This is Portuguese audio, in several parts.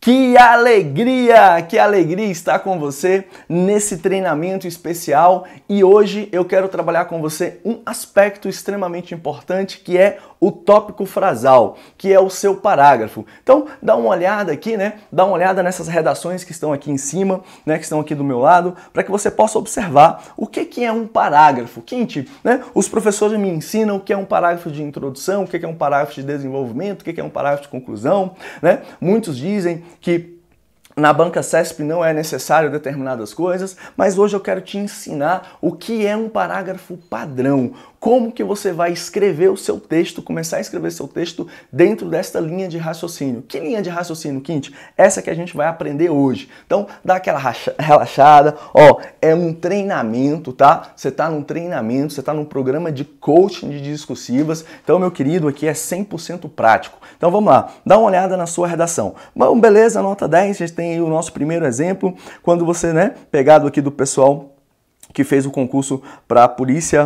Que alegria estar com você nesse treinamento especial e hoje eu quero trabalhar com você um aspecto extremamente importante que é o tópico frasal, que é o seu parágrafo. Então, dá uma olhada aqui, né? Dá uma olhada nessas redações que estão aqui em cima, né? Que estão aqui do meu lado, para que você possa observar o que é um parágrafo. Quinte, né? Os professores me ensinam o que é um parágrafo de introdução, o que é um parágrafo de desenvolvimento, o que é um parágrafo de conclusão, né? Muitos dizem que na banca CESP não é necessário determinadas coisas, mas hoje eu quero te ensinar o que é um parágrafo padrão. Como que você vai escrever o seu texto, começar a escrever seu texto dentro desta linha de raciocínio. Que linha de raciocínio, Quinte? Essa que a gente vai aprender hoje. Então, dá aquela relaxada. Ó, é um treinamento, tá? Você tá num treinamento, você tá num programa de coaching de discursivas. Então, meu querido, aqui é 100% prático. Então, vamos lá. Dá uma olhada na sua redação. Bom, beleza, nota 10. A gente tem aí o nosso primeiro exemplo. Quando você, né, pegado aqui do pessoal que fez o concurso para polícia,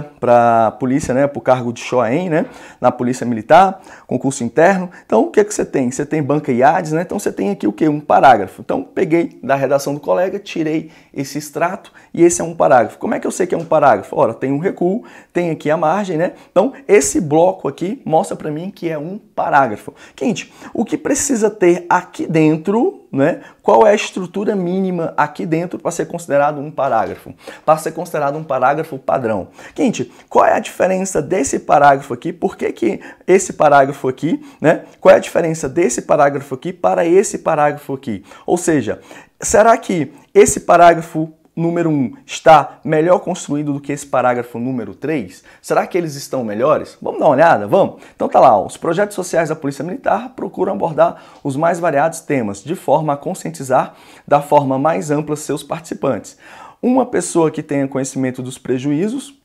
né, para o cargo de SHOAEM, né, na Polícia Militar, concurso interno. Então, o que é que você tem? Você tem banca IADES, né? Então, você tem aqui o quê? Um parágrafo. Então, peguei da redação do colega, tirei esse extrato e esse é um parágrafo. Como é que eu sei que é um parágrafo? Ora, tem um recuo, tem aqui a margem, né? Então, esse bloco aqui mostra para mim que é um parágrafo. Quinte, o que precisa ter aqui dentro, né? Qual é a estrutura mínima aqui dentro para ser considerado um parágrafo? Para ser considerado um parágrafo padrão. Quinte, qual é a diferença desse parágrafo aqui? Por que esse parágrafo aqui, né? Qual é a diferença desse parágrafo aqui para esse parágrafo aqui? Ou seja, será que esse parágrafo número 1 está melhor construído do que esse parágrafo número 3? Será que eles estão melhores? Vamos dar uma olhada? Vamos? Então tá lá, ó, os projetos sociais da Polícia Militar procuram abordar os mais variados temas, de forma a conscientizar da forma mais ampla seus participantes. Uma pessoa que tenha conhecimento dos prejuízos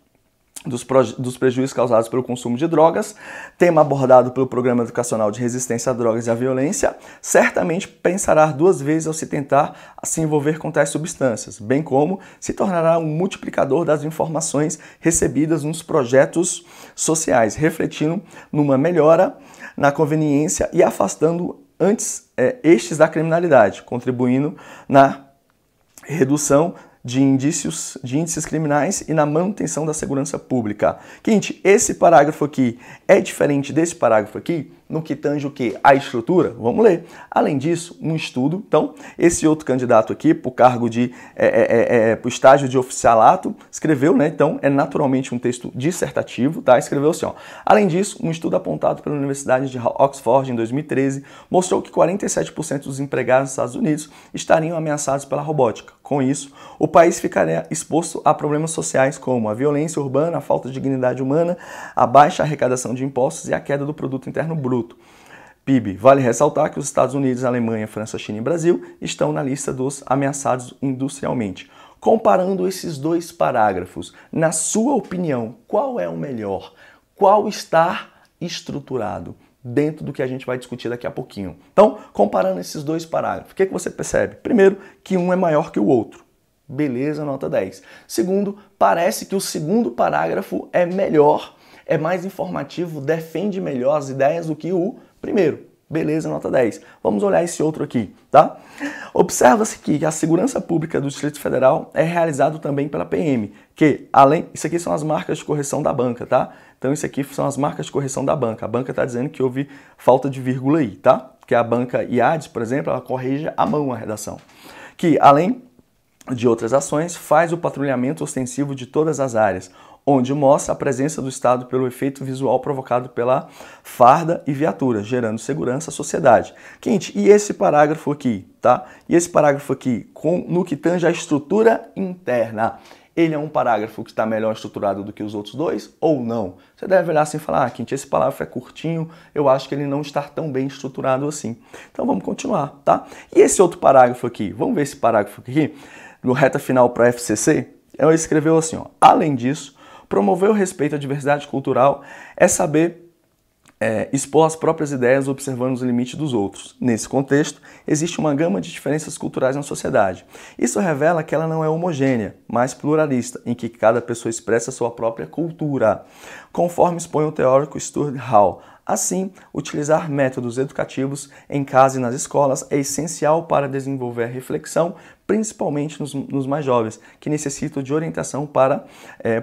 causados pelo consumo de drogas, tema abordado pelo Programa Educacional de Resistência a Drogas e à Violência, certamente pensará duas vezes ao se tentar se envolver com tais substâncias, bem como se tornará um multiplicador das informações recebidas nos projetos sociais, refletindo numa melhora na conveniência e afastando estes da criminalidade, contribuindo na redução de índices criminais e na manutenção da segurança pública. Quinte, esse parágrafo aqui é diferente desse parágrafo aqui no que tange o quê? A estrutura? Vamos ler. Além disso, um estudo. Então, esse outro candidato aqui, para o cargo de, para o estágio de oficialato, escreveu, né? Então, é naturalmente um texto dissertativo, tá? Escreveu assim, ó. Além disso, um estudo apontado pela Universidade de Oxford em 2013 mostrou que 47% dos empregados nos Estados Unidos estariam ameaçados pela robótica. Com isso, o país ficaria exposto a problemas sociais como a violência urbana, a falta de dignidade humana, a baixa arrecadação de impostos e a queda do produto interno bruto. PIB. Vale ressaltar que os Estados Unidos, Alemanha, França, China e Brasil estão na lista dos ameaçados industrialmente. Comparando esses dois parágrafos, na sua opinião, qual é o melhor? Qual está estruturado dentro do que a gente vai discutir daqui a pouquinho? Então, comparando esses dois parágrafos, o que você percebe? Primeiro, que um é maior que o outro. Beleza, nota 10. Segundo, parece que o segundo parágrafo é melhor, é mais informativo, defende melhor as ideias do que o primeiro. Beleza, nota 10. Vamos olhar esse outro aqui, tá? Observa-se que a segurança pública do Distrito Federal é realizado também pela PM, que isso aqui são as marcas de correção da banca, tá? Então isso aqui são as marcas de correção da banca. A banca está dizendo que houve falta de vírgula aí, tá? Porque a banca IADES, por exemplo, ela corrige à mão a redação. Que, além de outras ações, faz o patrulhamento ostensivo de todas as áreas, onde mostra a presença do Estado pelo efeito visual provocado pela farda e viatura, gerando segurança à sociedade. Quinte, e esse parágrafo aqui, tá? E esse parágrafo aqui, no que tange a estrutura interna, ele é um parágrafo que está melhor estruturado do que os outros dois ou não? Você deve olhar assim e falar, Quinte, esse parágrafo é curtinho, eu acho que ele não está tão bem estruturado assim. Então vamos continuar, tá? E esse outro parágrafo aqui, vamos ver esse parágrafo aqui, no reta final para a FCC, ela escreveu assim, ó, além disso, promover o respeito à diversidade cultural é saber expor as próprias ideias observando os limites dos outros. Nesse contexto, existe uma gama de diferenças culturais na sociedade. Isso revela que ela não é homogênea, mas pluralista, em que cada pessoa expressa sua própria cultura. Conforme expõe o teórico Stuart Hall, Assim, utilizar métodos educativos em casa e nas escolas é essencial para desenvolver a reflexão, principalmente nos mais jovens, que necessitam de orientação para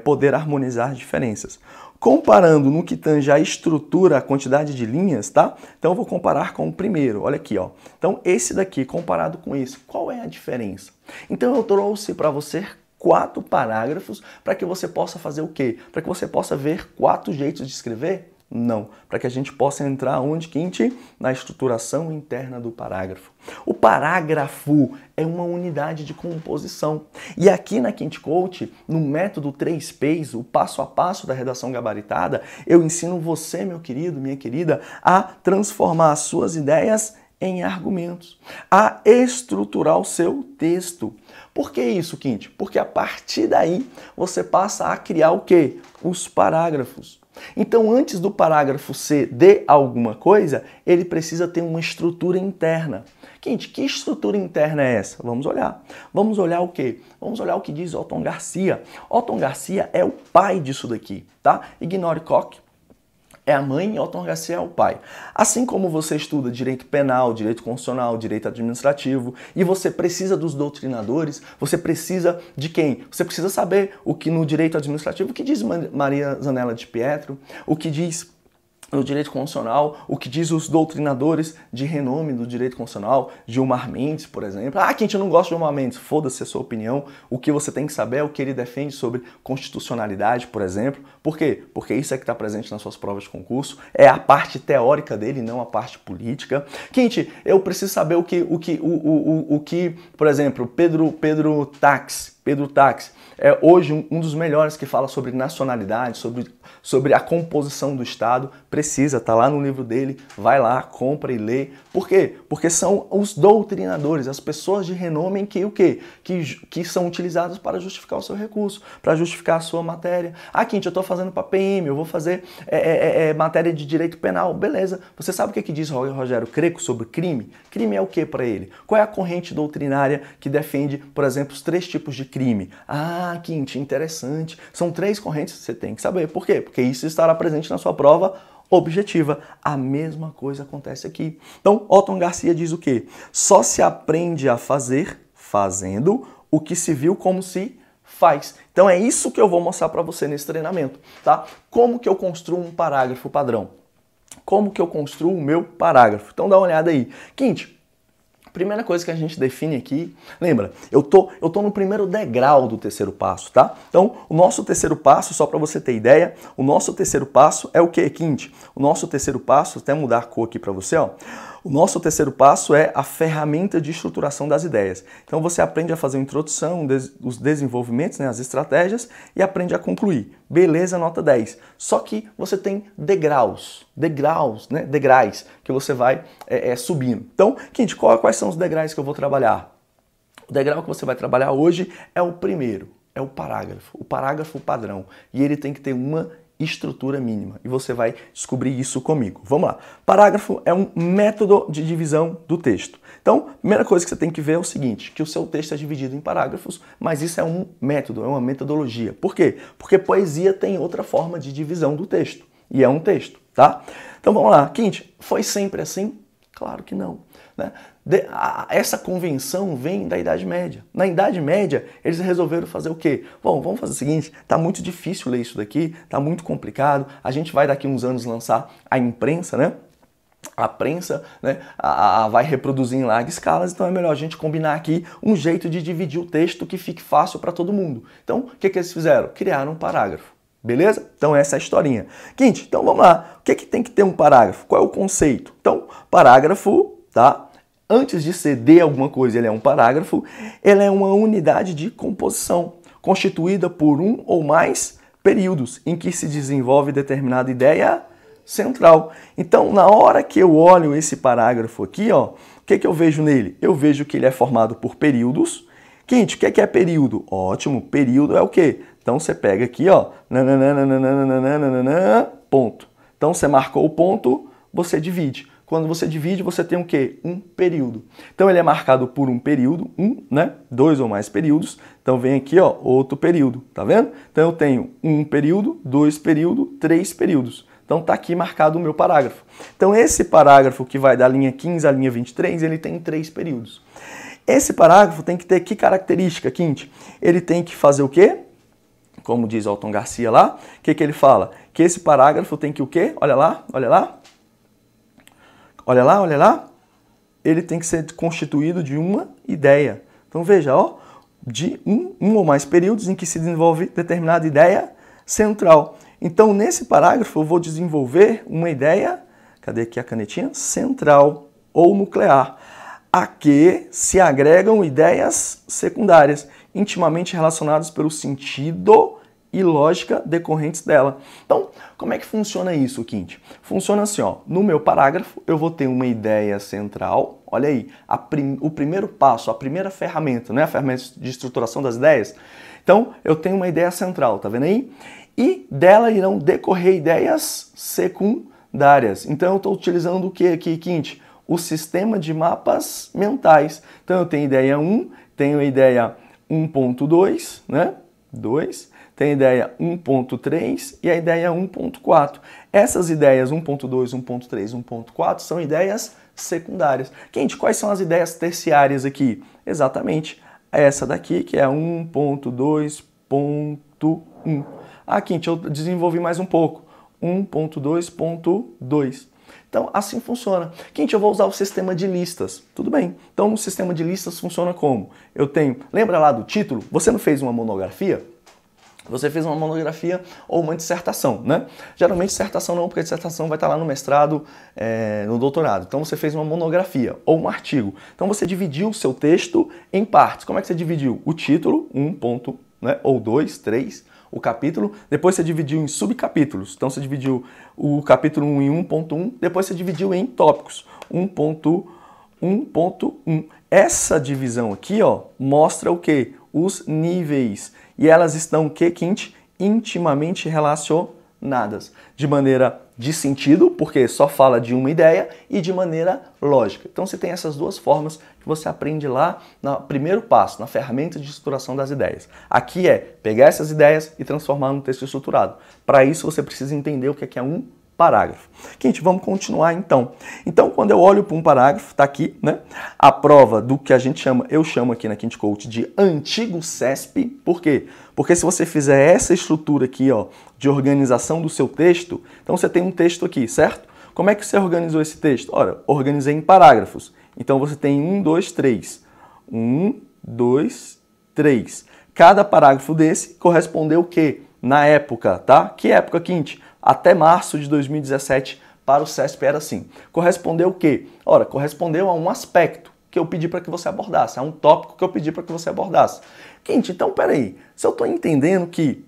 poder harmonizar diferenças. Comparando no que tange a estrutura, a quantidade de linhas, tá? Então eu vou comparar com o primeiro, olha aqui, ó. Então esse daqui comparado com esse, qual é a diferença? Então eu trouxe para você 4 parágrafos para que você possa fazer o quê? Para que você possa ver 4 jeitos de escrever? Não, para que a gente possa entrar onde, Quinte? Na estruturação interna do parágrafo. O parágrafo é uma unidade de composição. E aqui na Quinte Coach, no método 3Ps, o passo a passo da redação gabaritada, eu ensino você, meu querido, minha querida, a transformar as suas ideias em argumentos, a estruturar o seu texto. Por que isso, Quinte? Porque a partir daí você passa a criar o quê? Os parágrafos. Então, antes do parágrafo ser de alguma coisa, ele precisa ter uma estrutura interna. Quinte, que estrutura interna é essa? Vamos olhar. Vamos olhar o quê? Vamos olhar o que diz Otton Garcia. Otton Garcia é o pai disso daqui, tá? Ignore Koch é a mãe e Otton Garcia é o pai. Assim como você estuda direito penal, direito constitucional, direito administrativo, e você precisa dos doutrinadores, você precisa de quem? Você precisa saber o que no direito administrativo, o que diz Maria Zanella de Pietro, o que diz no direito constitucional, o que diz os doutrinadores de renome do direito constitucional, Gilmar Mendes, por exemplo. Ah, Quinte, eu não gosto de Gilmar Mendes. Foda-se a sua opinião. O que você tem que saber é o que ele defende sobre constitucionalidade, por exemplo. Por quê? Porque isso é que está presente nas suas provas de concurso. É a parte teórica dele, não a parte política. Quinte, eu preciso saber o que, por exemplo, Pedro Tax é hoje um dos melhores que fala sobre nacionalidade, sobre a composição do Estado. Precisa, tá lá no livro dele, vai lá, compra e lê. Por quê? Porque são os doutrinadores, as pessoas de renome que o quê? Que são utilizadas para justificar o seu recurso, para justificar a sua matéria. Ah, Quinte, eu estou fazendo para PM, eu vou fazer matéria de direito penal. Beleza. Você sabe o que diz Rogério Creco sobre crime? Crime é o que para ele? Qual é a corrente doutrinária que defende, por exemplo, os 3 tipos de crime? Ah, Quinte, interessante. São 3 correntes que você tem que saber. Por quê? Porque isso estará presente na sua prova objetiva. A mesma coisa acontece aqui. Então, Otton Garcia diz o quê? Só se aprende a fazer fazendo o que se viu como se faz. Então é isso que eu vou mostrar para você nesse treinamento, tá? Como que eu construo um parágrafo padrão? Como que eu construo o meu parágrafo? Então dá uma olhada aí. Quinte, primeira coisa que a gente define aqui, lembra, eu tô no primeiro degrau do terceiro passo, tá? Então, o nosso terceiro passo, só para você ter ideia, o nosso terceiro passo é o que, Quinte? O nosso terceiro passo, até mudar a cor aqui para você, ó. O nosso terceiro passo é a ferramenta de estruturação das ideias. Então você aprende a fazer a introdução, os desenvolvimentos, né, as estratégias e aprende a concluir. Beleza, nota 10. Só que você tem degraus, né, degraus que você vai subindo. Então, Quinte, quais são os degraus que eu vou trabalhar? O degrau que você vai trabalhar hoje é o primeiro, é o parágrafo padrão. E ele tem que ter uma estrutura mínima. E você vai descobrir isso comigo. Vamos lá. Parágrafo é um método de divisão do texto. Então, a primeira coisa que você tem que ver é o seguinte, que o seu texto é dividido em parágrafos, mas isso é um método, é uma metodologia. Por quê? Porque poesia tem outra forma de divisão do texto. E é um texto, tá? Então, vamos lá. Quinte, foi sempre assim? Claro que não, né? Essa convenção vem da Idade Média. Na Idade Média, eles resolveram fazer o quê? Bom, vamos fazer o seguinte, tá muito difícil ler isso daqui, tá muito complicado, a gente vai daqui uns anos lançar a imprensa, né? A prensa, né, vai reproduzir em largas escalas, então é melhor a gente combinar aqui um jeito de dividir o texto que fique fácil para todo mundo. Então, o que eles fizeram? Criaram um parágrafo. Beleza? Então essa é a historinha. Quinte, então vamos lá. O que tem que ter um parágrafo? Qual é o conceito? Então, parágrafo, tá? Antes de ser de alguma coisa, ele é um parágrafo, ele é uma unidade de composição, constituída por um ou mais períodos, em que se desenvolve determinada ideia central. Então, na hora que eu olho esse parágrafo aqui, ó, o que eu vejo nele? Eu vejo que ele é formado por períodos. Quinte, o que é período? Ótimo, período é o quê? Então, você pega aqui, ó, ponto. Então, você marcou o ponto, você divide. Quando você divide, você tem o quê? Um período. Então, ele é marcado por um período, né? 2 ou mais períodos. Então, vem aqui, ó, outro período, tá vendo? Então, eu tenho um período, 2 períodos, 3 períodos. Então tá aqui marcado o meu parágrafo. Então esse parágrafo que vai da linha 15 à linha 23, ele tem 3 períodos. Esse parágrafo tem que ter que característica, Quinte? Ele tem que fazer o quê? Como diz Alton Garcia lá, o que ele fala? Que esse parágrafo tem que o quê? Olha lá, olha lá. Olha lá, olha lá. Ele tem que ser constituído de uma ideia. Então veja, ó, de um ou mais períodos em que se desenvolve determinada ideia central. Então nesse parágrafo eu vou desenvolver uma ideia, cadê aqui a canetinha? Central ou nuclear, a que se agregam ideias secundárias, intimamente relacionadas pelo sentido e lógica decorrentes dela. Então, como é que funciona isso, Quinte? Funciona assim, ó, no meu parágrafo eu vou ter uma ideia central, olha aí, o primeiro passo, a primeira ferramenta, né, a ferramenta de estruturação das ideias. Então, eu tenho uma ideia central, tá vendo aí? E dela irão decorrer ideias secundárias. Então, eu estou utilizando o que aqui, Quinte? O sistema de mapas mentais. Então, eu tenho ideia 1, tenho a ideia 1.2, né? 2. Tem a ideia 1.3 e a ideia 1.4. Essas ideias 1.2, 1.3, 1.4 são ideias secundárias. Quinte, quais são as ideias terciárias aqui? Exatamente essa daqui, que é 1.2.1. Ah, Quinte, eu desenvolvi mais um pouco. 1.2.2. Então, assim funciona. Quinte, eu vou usar o sistema de listas. Tudo bem. Então, no sistema de listas funciona como? Eu tenho... Lembra lá do título? Você não fez uma monografia? Você fez uma monografia ou uma dissertação, né? Geralmente dissertação não, porque a dissertação vai estar lá no mestrado, no doutorado. Então você fez uma monografia ou um artigo. Então você dividiu o seu texto em partes. Como é que você dividiu? O título, 1 ponto, né? Ou 2, 3, o capítulo. Depois você dividiu em subcapítulos. Então você dividiu o capítulo 1 em 1.1. Depois você dividiu em tópicos, 1.1.1. Essa divisão aqui, ó, mostra o quê? Os níveis. E elas estão, o que, Quinte? Intimamente relacionadas. De maneira de sentido, porque só fala de uma ideia, e de maneira lógica. Então você tem essas duas formas que você aprende lá no primeiro passo, na ferramenta de estruturação das ideias. Aqui é pegar essas ideias e transformar num texto estruturado. Para isso você precisa entender o que é um parágrafo. Quinte, vamos continuar então. Então, quando eu olho para um parágrafo, tá aqui, né? A prova do que a gente chama, eu chamo aqui na Quinte Coach de antigo CESP. Por quê? Porque se você fizer essa estrutura aqui, ó, de organização do seu texto, então você tem um texto aqui, certo? Como é que você organizou esse texto? Ora, organizei em parágrafos. Então você tem 1, 2, 3. 1, 2, 3. Cada parágrafo desse correspondeu o quê? Na época, tá? Que época, Quinte? Até março de 2017, para o CESP era assim. Correspondeu o quê? Ora, correspondeu a um aspecto que eu pedi para que você abordasse, a um tópico que eu pedi para que você abordasse. Quinte, então peraí, se eu estou entendendo que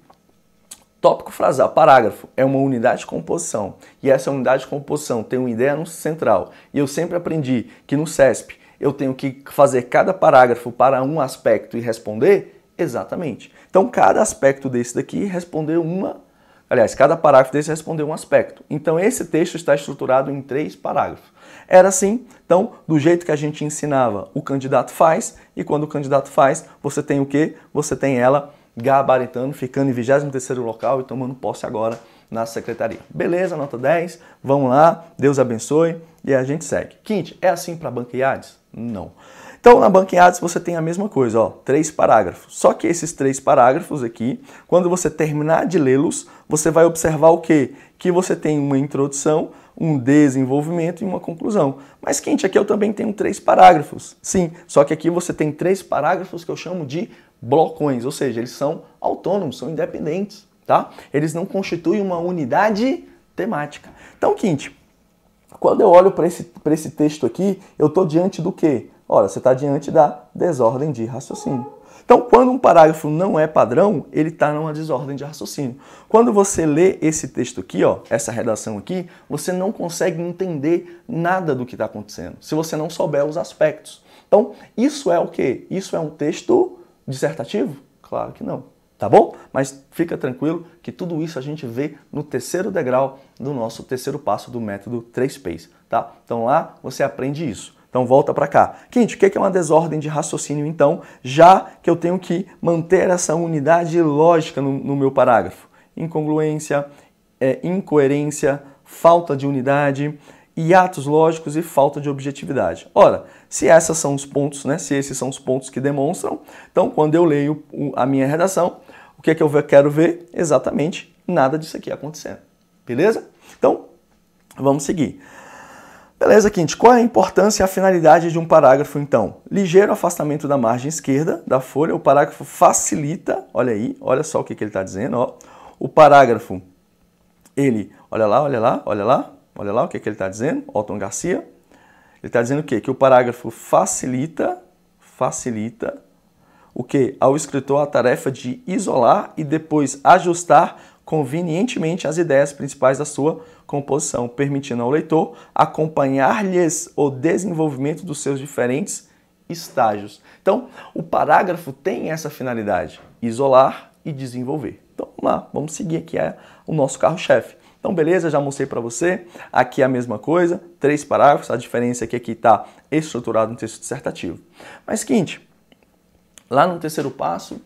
tópico frasal, parágrafo, é uma unidade de composição, e essa unidade de composição tem uma ideia no central, e eu sempre aprendi que no CESP eu tenho que fazer cada parágrafo para um aspecto e responder, exatamente. Então cada aspecto desse daqui respondeu uma... Aliás, cada parágrafo desse respondeu um aspecto. Então, esse texto está estruturado em 3 parágrafos. Era assim, então, do jeito que a gente ensinava, o candidato faz, e quando o candidato faz, você tem o quê? Você tem ela gabaritando, ficando em 23º local e tomando posse agora na secretaria. Beleza, nota 10, vamos lá, Deus abençoe, e a gente segue. Quinte, é assim para a banca IADES? Não. Então, na banca IADES você tem a mesma coisa, ó, 3 parágrafos. Só que esses 3 parágrafos aqui, quando você terminar de lê-los, você vai observar o quê? Que você tem uma introdução, um desenvolvimento e uma conclusão. Mas, Quinte, aqui eu também tenho 3 parágrafos. Sim, só que aqui você tem 3 parágrafos que eu chamo de blocões, ou seja, eles são autônomos, são independentes, tá? Eles não constituem uma unidade temática. Então, Quinte, quando eu olho para esse texto aqui, eu estou diante do quê? Ora, você está diante da desordem de raciocínio. Então, quando um parágrafo não é padrão, ele está numa desordem de raciocínio. Quando você lê esse texto aqui, ó, essa redação aqui, você não consegue entender nada do que está acontecendo, se você não souber os aspectos. Então, isso é o quê? Isso é um texto dissertativo? Claro que não. Tá bom? Mas fica tranquilo que tudo isso a gente vê no 3º degrau do nosso 3º passo do método 3Ps, tá? Então lá você aprende isso. Então volta para cá. Quinte, o que é uma desordem de raciocínio então, já que eu tenho que manter essa unidade lógica no meu parágrafo? Incongruência, incoerência, falta de unidade, hiatos lógicos e falta de objetividade. Ora, se esses são os pontos, né, se esses são os pontos que demonstram, então quando eu leio a minha redação, o que é que eu quero ver? Exatamente nada disso aqui acontecendo. Beleza? Então, vamos seguir. Beleza, Quinte? Qual é a importância e a finalidade de um parágrafo, então? Ligeiro afastamento da margem esquerda da folha. O parágrafo facilita, olha aí, olha só o que ele está dizendo. Ó. O parágrafo, ele, olha lá o que ele está dizendo, Otton Garcia. Ele está dizendo o quê? Que o parágrafo facilita o quê? Ao escritor a tarefa de isolar e depois ajustar convenientemente as ideias principais da sua composição, permitindo ao leitor acompanhar-lhes o desenvolvimento dos seus diferentes estágios. Então, o parágrafo tem essa finalidade, isolar e desenvolver. Então, vamos lá, vamos seguir aqui o nosso carro-chefe. Então, beleza, já mostrei para você. Aqui é a mesma coisa, 3 parágrafos, a diferença é que aqui está estruturado no texto dissertativo. Mas, seguinte, lá no terceiro passo,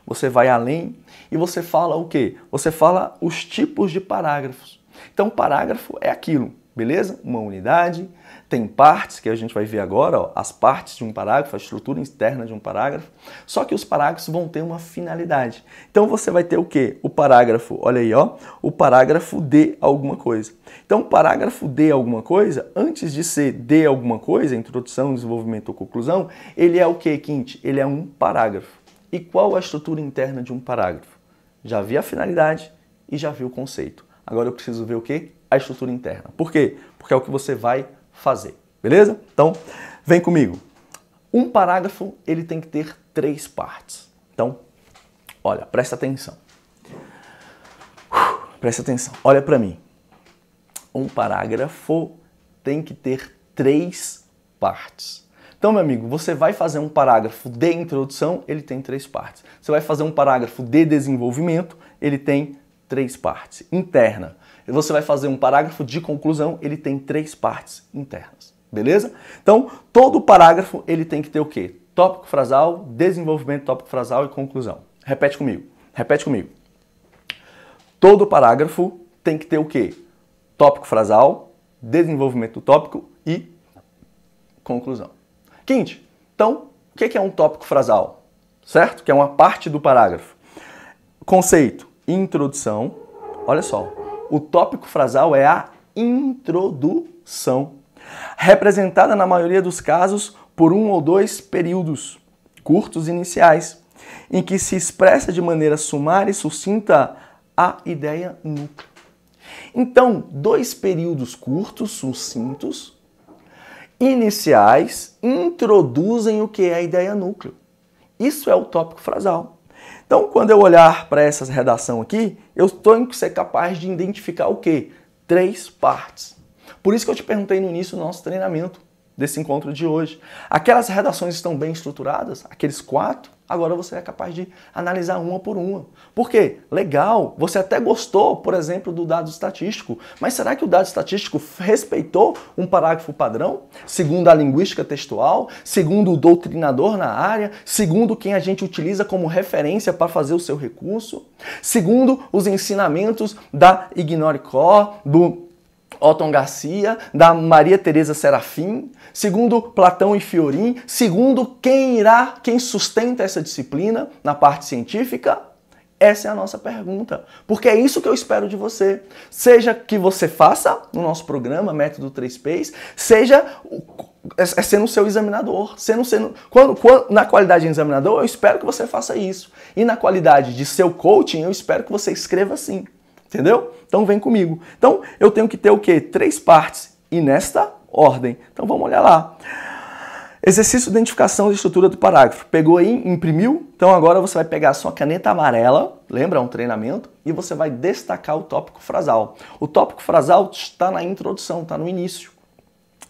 você vai além e você fala o quê? Você fala os tipos de parágrafos. Então, parágrafo é aquilo, beleza? Uma unidade, tem partes, que a gente vai ver agora, ó, as partes de um parágrafo, a estrutura interna de um parágrafo, só que os parágrafos vão ter uma finalidade. Então, você vai ter o quê? O parágrafo, olha aí, ó, o parágrafo de alguma coisa. Então, o parágrafo de alguma coisa, antes de ser de alguma coisa, introdução, desenvolvimento ou conclusão, ele é o quê, Quinte? Ele é um parágrafo. E qual a estrutura interna de um parágrafo? Já vi a finalidade e já vi o conceito. Agora eu preciso ver o quê? A estrutura interna. Por quê? Porque é o que você vai fazer. Beleza? Então, vem comigo. Um parágrafo, ele tem que ter 3 partes. Então, olha, presta atenção. Presta atenção. Olha para mim. Um parágrafo tem que ter 3 partes. Então, meu amigo, você vai fazer um parágrafo de introdução, ele tem 3 partes. Você vai fazer um parágrafo de desenvolvimento, ele tem 3 partes. Interna. E você vai fazer um parágrafo de conclusão, ele tem 3 partes internas. Beleza? Então, todo parágrafo, ele tem que ter o quê? Tópico frasal, desenvolvimento, tópico frasal e conclusão. Repete comigo. Repete comigo. Todo parágrafo tem que ter o quê? Tópico frasal, desenvolvimento do tópico e conclusão. Quinte, então, o que é um tópico frasal? Certo? Que é uma parte do parágrafo. Conceito, introdução. Olha só, o tópico frasal é a introdução, representada na maioria dos casos por 1 ou 2 períodos curtos iniciais, em que se expressa de maneira sumária e sucinta a ideia núcleo. Então, 2 períodos curtos, sucintos, iniciais, introduzem o que é a ideia núcleo. Isso é o tópico frasal. Então, quando eu olhar para essa redação aqui, eu tenho que ser capaz de identificar o quê? 3 partes. Por isso que eu te perguntei no início do nosso treinamento, desse encontro de hoje. Aquelas redações estão bem estruturadas? Aqueles 4? Agora você é capaz de analisar uma por uma. Por quê? Legal, você até gostou, por exemplo, do dado estatístico, mas será que o dado estatístico respeitou um parágrafo padrão? Segundo a linguística textual, segundo o doutrinador na área, segundo quem a gente utiliza como referência para fazer o seu recurso, segundo os ensinamentos da Ignore Core, do Otton Garcia, da Maria Teresa Serafim, segundo Platão e Fiorin, segundo quem sustenta essa disciplina na parte científica? Essa é a nossa pergunta, porque é isso que eu espero de você. Seja que você faça no nosso programa, Método 3Ps, seja sendo o seu examinador. Na qualidade de examinador, eu espero que você faça isso. E na qualidade de seu coaching, eu espero que você escreva assim. Entendeu? Então vem comigo. Então eu tenho que ter o quê? 3 partes e nesta ordem. Então vamos olhar lá. Exercício de identificação da estrutura do parágrafo. Pegou aí, imprimiu? Então agora você vai pegar a sua caneta amarela, lembra? É um treinamento, e você vai destacar o tópico frasal. O tópico frasal está na introdução, está no início.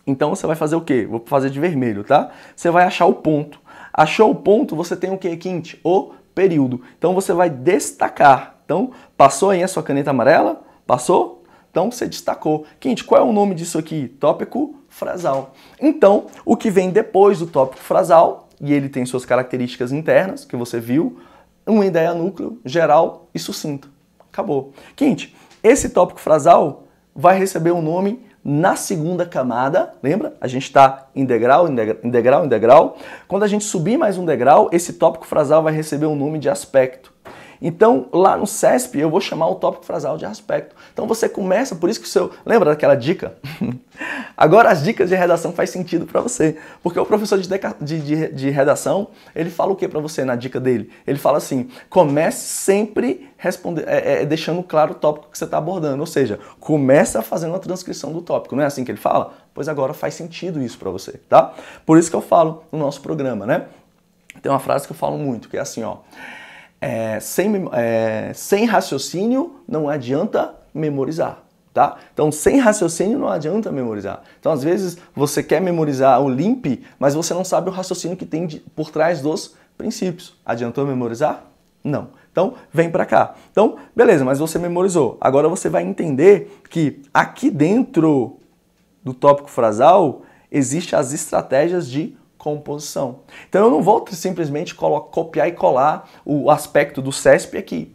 Então você vai fazer o quê? Vou fazer de vermelho, tá? Você vai achar o ponto. Achou o ponto, você tem o quê, Quinte? O período. Então você vai destacar. Então, passou aí a sua caneta amarela? Passou? Então, você destacou. Quinte, qual é o nome disso aqui? Tópico frasal. Então, o que vem depois do tópico frasal, e ele tem suas características internas, que você viu, uma ideia núcleo, geral e sucinta. Acabou. Quinte, esse tópico frasal vai receber um nome na segunda camada, lembra? A gente está em degrau, em degrau, em degrau. Quando a gente subir mais um degrau, esse tópico frasal vai receber um nome de aspecto. Então, lá no CESP, eu vou chamar o tópico frasal de aspecto. Então, você começa, por isso que o seu... Lembra daquela dica? Agora, as dicas de redação faz sentido para você. Porque o professor de redação, ele fala o que para você na dica dele? Ele fala assim, comece sempre deixando claro o tópico que você está abordando. Ou seja, começa fazendo a transcrição do tópico. Não é assim que ele fala? Pois agora faz sentido isso para você, tá? Por isso que eu falo no nosso programa, né? Tem uma frase que eu falo muito, que é assim, ó... sem raciocínio não adianta memorizar, tá? Então, sem raciocínio não adianta memorizar. Então, às vezes, você quer memorizar o LIMP, mas você não sabe o raciocínio que tem por trás dos princípios. Adiantou memorizar? Não. Então, vem pra cá. Então, beleza, mas você memorizou. Agora você vai entender que aqui dentro do tópico frasal existem as estratégias de composição. Então eu não vou simplesmente copiar e colar o aspecto do CESP aqui.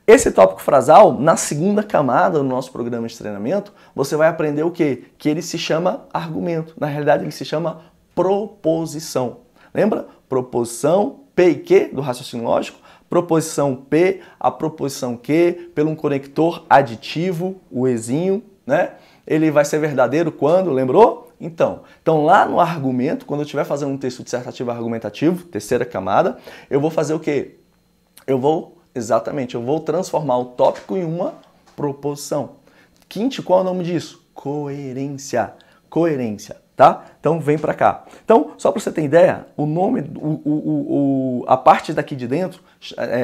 Esse tópico frasal, na segunda camada do nosso programa de treinamento, você vai aprender o quê? Que ele se chama argumento. Na realidade, ele se chama proposição. Lembra? Proposição, P e Q, do raciocínio lógico. Proposição P, a proposição Q, pelo um conector aditivo, o Ezinho, né? Ele vai ser verdadeiro quando, lembrou? Então lá no argumento, quando eu estiver fazendo um texto dissertativo argumentativo, terceira camada, eu vou fazer o quê? Eu vou transformar o tópico em uma proposição. Quinto, qual é o nome disso? Coerência. Coerência, tá? Então vem pra cá. Então, só para você ter ideia, o nome, a parte daqui de dentro,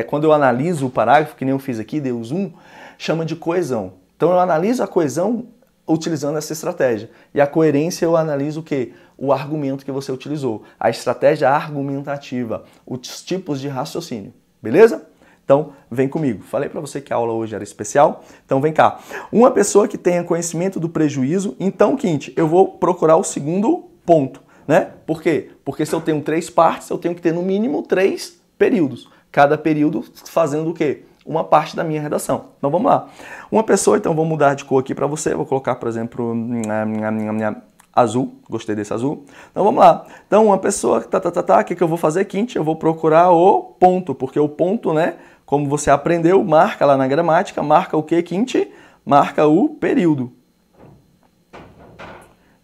quando eu analiso o parágrafo, que nem eu fiz aqui, dei o zoom, chama de coesão. Então eu analiso a coesão utilizando essa estratégia. E a coerência eu analiso o quê? O argumento que você utilizou. A estratégia argumentativa, os tipos de raciocínio. Beleza? Então, vem comigo. Falei para você que a aula hoje era especial, então vem cá. Uma pessoa que tenha conhecimento do prejuízo, então, Quinte, eu vou procurar o segundo ponto, né? Por quê? Porque se eu tenho 3 partes, eu tenho que ter no mínimo 3 períodos. Cada período fazendo o quê? Uma parte da minha redação. Então vamos lá. Uma pessoa, então vou mudar de cor aqui para você, vou colocar, por exemplo, azul, gostei desse azul. Então vamos lá. Então uma pessoa, o que eu vou fazer, Quinte? Eu vou procurar o ponto, porque o ponto, né, como você aprendeu, marca lá na gramática, marca o que, Quinte? Marca o período.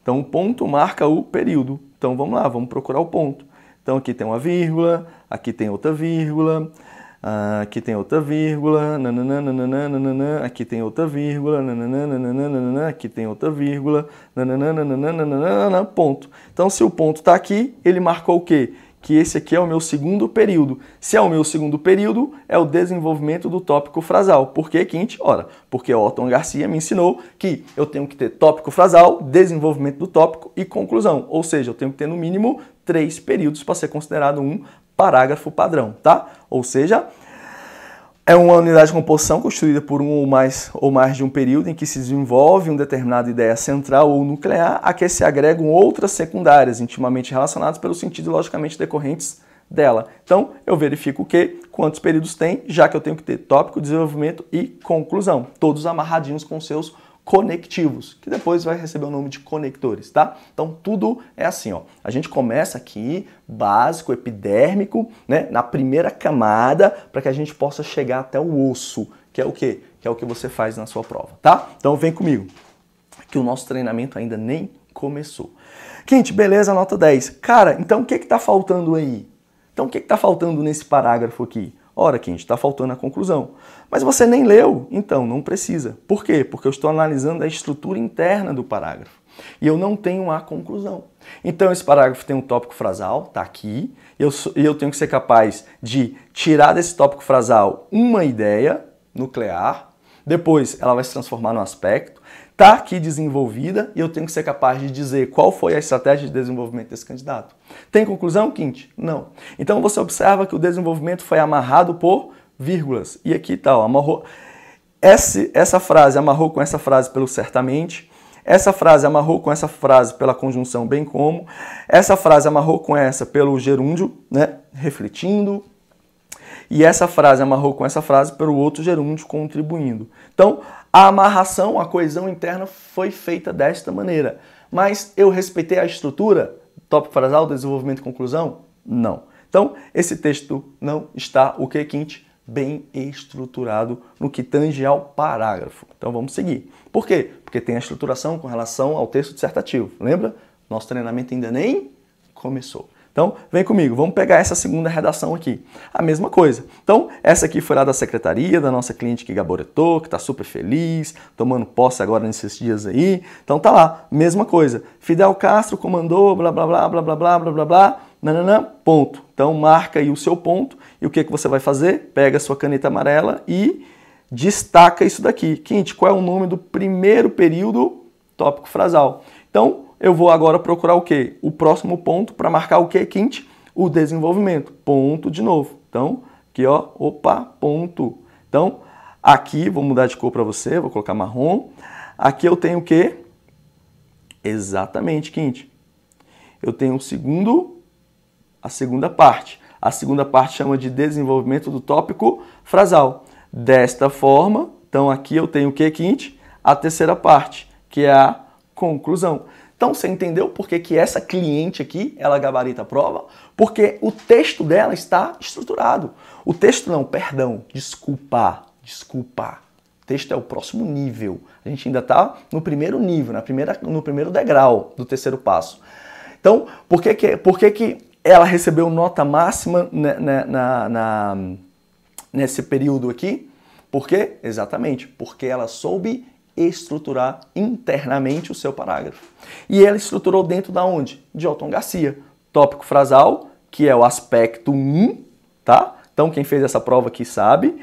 Então o ponto marca o período. Então vamos lá, vamos procurar o ponto. Então aqui tem uma vírgula, aqui tem outra vírgula, aqui tem outra vírgula, nananana, aqui tem outra vírgula, nananana, aqui tem outra vírgula, nananana, ponto. Então, se o ponto está aqui, ele marcou o quê? Que esse aqui é o meu segundo período. Se é o meu segundo período, é o desenvolvimento do tópico frasal. Por que, Quinte? Ora, porque Otton Garcia me ensinou que eu tenho que ter tópico frasal, desenvolvimento do tópico e conclusão. Ou seja, eu tenho que ter no mínimo 3 períodos para ser considerado um parágrafo padrão, tá? Ou seja, é uma unidade de composição construída por um ou mais de um período em que se desenvolve uma determinada ideia central ou nuclear a que se agregam outras secundárias intimamente relacionadas pelo sentido logicamente decorrentes dela. Então, eu verifico o quê? Quantos períodos tem, já que eu tenho que ter tópico, desenvolvimento e conclusão, todos amarradinhos com seus conectivos, que depois vai receber o nome de conectores, tá? Então tudo é assim, ó. A gente começa aqui, básico, epidérmico, né? Na primeira camada, para que a gente possa chegar até o osso, que é o quê? Que é o que você faz na sua prova, tá? Então vem comigo, que o nosso treinamento ainda nem começou. Quinte, beleza, nota 10. Cara, então o que tá faltando aí? Então o que tá faltando nesse parágrafo aqui? Ora, Quinte, está faltando a conclusão. Mas você nem leu, então não precisa. Por quê? Porque eu estou analisando a estrutura interna do parágrafo. E eu não tenho a conclusão. Então esse parágrafo tem um tópico frasal, está aqui, e eu tenho que ser capaz de tirar desse tópico frasal uma ideia nuclear, depois ela vai se transformar num aspecto, está aqui desenvolvida e eu tenho que ser capaz de dizer qual foi a estratégia de desenvolvimento desse candidato. Tem conclusão, Quinte? Não. Então você observa que o desenvolvimento foi amarrado por vírgulas. E aqui tal, amarrou. Essa frase amarrou com essa frase pelo certamente. Essa frase amarrou com essa frase pela conjunção bem como. Essa frase amarrou com essa pelo gerúndio, né? Refletindo. e essa frase amarrou com essa frase para o outro gerúndio contribuindo. Então, a amarração, a coesão interna foi feita desta maneira. Mas eu respeitei a estrutura? Tópico frasal, desenvolvimento e conclusão? Não. Então, esse texto não está, o que, Quinte? Bem estruturado no que tange ao parágrafo. Então, vamos seguir. Por quê? Porque tem a estruturação com relação ao texto dissertativo. Lembra? Nosso treinamento ainda nem começou. Então, vem comigo, vamos pegar essa segunda redação aqui. A mesma coisa. Então, essa aqui foi lá da secretaria, da nossa cliente que gabaretou, que está super feliz, tomando posse agora nesses dias aí. Então, tá lá, mesma coisa. Fidel Castro comandou, blá, blá, blá, blá, blá, blá, blá, blá, blá, nananã, ponto. Então, marca aí o seu ponto e o que você vai fazer? Pega a sua caneta amarela e destaca isso daqui. Quinte, qual é o nome do primeiro período? Tópico frasal. Então, eu vou agora procurar o quê? O próximo ponto para marcar o quê, Quinte? O desenvolvimento. Ponto de novo. Então, aqui, ó, opa, ponto. Então, aqui, vou mudar de cor para você, vou colocar marrom. Aqui eu tenho o quê? Exatamente, Quinte. Eu tenho a segunda parte. A segunda parte chama de desenvolvimento do tópico frasal. Desta forma, então aqui eu tenho o quê, Quinte? A terceira parte, que é a conclusão. Então, você entendeu por que essa cliente aqui, ela gabarita a prova? Porque o texto dela está estruturado. O texto não, perdão, desculpa. O texto é o próximo nível. A gente ainda está no primeiro nível, no primeiro degrau do terceiro passo. Então, por que ela recebeu nota máxima nesse período aqui? Por quê? Exatamente, porque ela soube estruturar internamente o seu parágrafo. E ela estruturou dentro da onde? De Otton Garcia. Tópico frasal, que é o aspecto 1, tá? Então quem fez essa prova aqui sabe.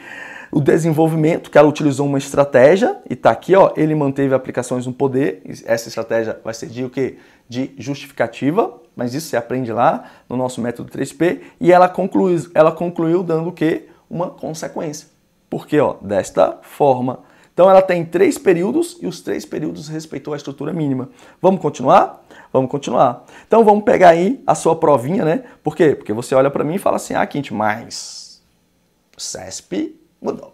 O desenvolvimento, que ela utilizou uma estratégia, e tá aqui, ó, ele manteve aplicações no poder. Essa estratégia vai ser de o quê? De justificativa, mas isso você aprende lá no nosso método 3P, e ela concluiu dando o quê? Uma consequência. Por quê? Ó, desta forma. Então ela tem 3 períodos e os 3 períodos respeitou a estrutura mínima. Vamos continuar? Vamos continuar. Então vamos pegar aí a sua provinha, né? Por quê? Porque você olha para mim e fala assim, ah, Quinte, mas o CESP mudou.